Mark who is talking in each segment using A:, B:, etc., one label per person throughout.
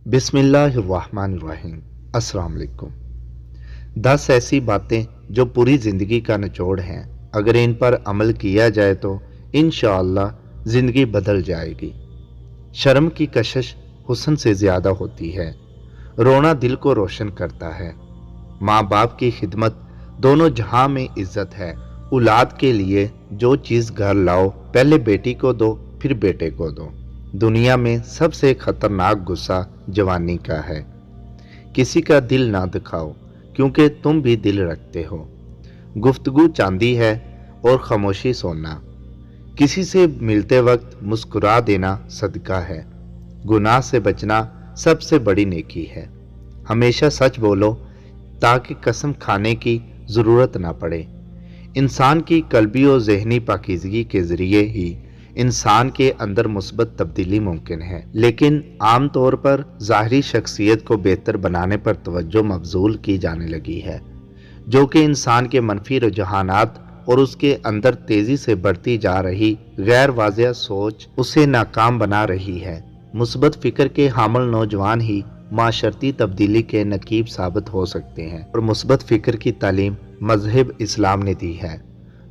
A: बिस्मिल्लाहिर्रहमानिर्रहीम। अस्सलाम वालेकुम। 10 ऐसी बातें जो पूरी ज़िंदगी का निचोड़ हैं, अगर इन पर अमल किया जाए तो इंशाअल्लाह ज़िंदगी बदल जाएगी। शर्म की कशिश हुस्न से ज़्यादा होती है। रोना दिल को रोशन करता है। माँ बाप की खिदमत दोनों जहां में इज्जत है। औलाद के लिए जो चीज़ घर लाओ, पहले बेटी को दो फिर बेटे को दो। दुनिया में सबसे खतरनाक गुस्सा जवानी का है। किसी का दिल ना दिखाओ, क्योंकि तुम भी दिल रखते हो। गुफ्तगू चांदी है और खामोशी सोना। किसी से मिलते वक्त मुस्कुरा देना सदका है। गुनाह से बचना सबसे बड़ी नेकी है। हमेशा सच बोलो ताकि कसम खाने की ज़रूरत ना पड़े। इंसान की कल्बी और ज़हनी पाकीज़गी के ज़रिए ही इंसान के अंदर मुस्बत तब्दीली मुमकिन है, लेकिन आम तौर पर ज़ाहरी शख्सियत को बेहतर बनाने पर तवज्जो मबजूल की जाने लगी है, जो कि इंसान के मनफी रुझानात और उसके अंदर तेज़ी से बढ़ती जा रही गैर वाज़ेह सोच उसे नाकाम बना रही है। मुस्बत फ़िक्र के हामिल नौजवान ही माशरती तब्दीली के नकीब साबित हो सकते हैं, और मुस्बत फ़िक्र की तालीम मज़हब इस्लाम ने दी है।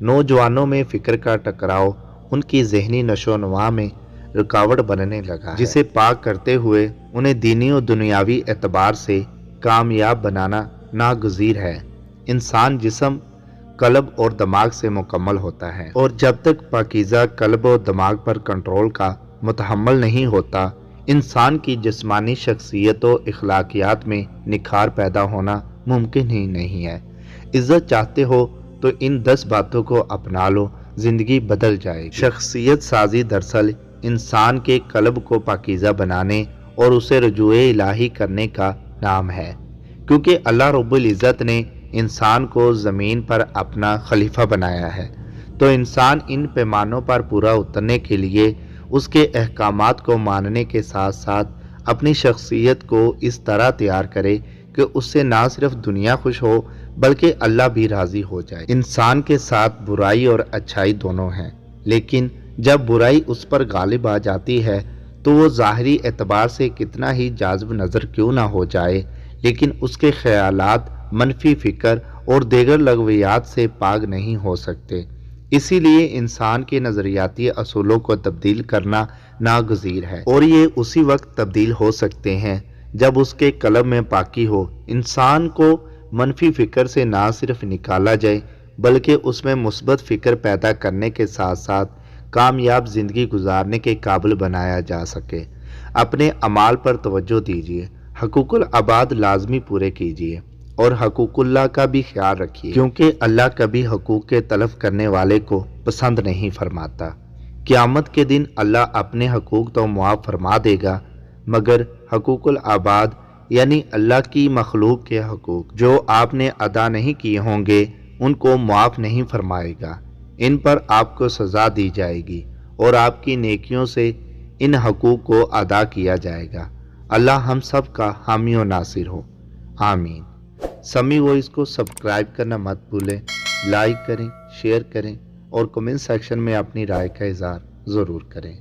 A: नौजवानों में फ़िक्र का टकराव उनकी ज़हनी नशोनुमा में रुकावट बनने लगा है, जिसे पाक करते हुए उन्हें दीनी और दुनियावी एतबार से कामयाब बनाना नागुज़ीर है। इंसान जिस्म, कल्ब और दिमाग से मुकम्मल होता है, और जब तक पाकीज़ा कल्ब और दिमाग पर कंट्रोल का मुतहम्मल नहीं होता, इंसान की जिस्मानी शख्सियत और इखलाकियात में निखार पैदा होना मुमकिन ही नहीं है। इज्जत चाहते हो तो इन 10 बातों को अपना लो, जिंदगी बदल जाएगी। शख्सियत साजी दरअसल इंसान के कल्ब को पाकीज़ा बनाने और उसे रुजूए इलाही करने का नाम है, क्योंकि अल्लाह रब्बुल इज़्ज़त ने इंसान को ज़मीन पर अपना खलीफा बनाया है। तो इंसान इन पैमानों पर पूरा उतरने के लिए उसके अहकामात को मानने के साथ साथ अपनी शख्सियत को इस तरह तैयार करे कि उससे ना सिर्फ दुनिया खुश हो बल्कि अल्लाह भी राज़ी हो जाए। इंसान के साथ बुराई और अच्छाई दोनों हैं, लेकिन जब बुराई उस पर गालिब आ जाती है तो वो ज़ाहरी एतबार से कितना ही जाज़ब नज़र क्यों ना हो जाए, लेकिन उसके ख्यालात, मनफी फ़िक्र और दीगर लगवियात से पाक नहीं हो सकते। इसीलिए इंसान के नज़रियाती असूलों को तब्दील करना नागुज़ीर है, और ये उसी वक्त तब्दील हो सकते हैं जब उसके कल्ब में पाकी हो। इंसान को मनफी फ़िक्र से ना सिर्फ निकाला जाए बल्कि उसमें मुस्बत फ़िक्र पैदा करने के साथ साथ कामयाब ज़िंदगी गुजारने के काबिल बनाया जा सके। अपने अमाल पर तवज्जो दीजिए, हकूकुल अबाद लाजमी पूरे कीजिए और हकूकुल्लाह का भी ख्याल रखिए, क्योंकि अल्लाह कभी हकूक के तलफ करने वाले को पसंद नहीं फरमाता। क़यामत के दिन अल्लाह अपने हकूक तो मुआफ़ फरमा देगा, मगर हकूकुल आबाद यानी अल्लाह की मखलूक के हकूक जो आपने अदा नहीं किए होंगे उनको मुआफ़ नहीं फरमाएगा। इन पर आपको सज़ा दी जाएगी और आपकी नेकियों से इन हकूक को अदा किया जाएगा। अल्लाह हम सब का हामी और नासिर हो, आमीन। समी वॉइस को सब्सक्राइब करना मत भूलें, लाइक करें, शेयर करें और कमेंट सेक्शन में अपनी राय का इज़हार ज़रूर करें।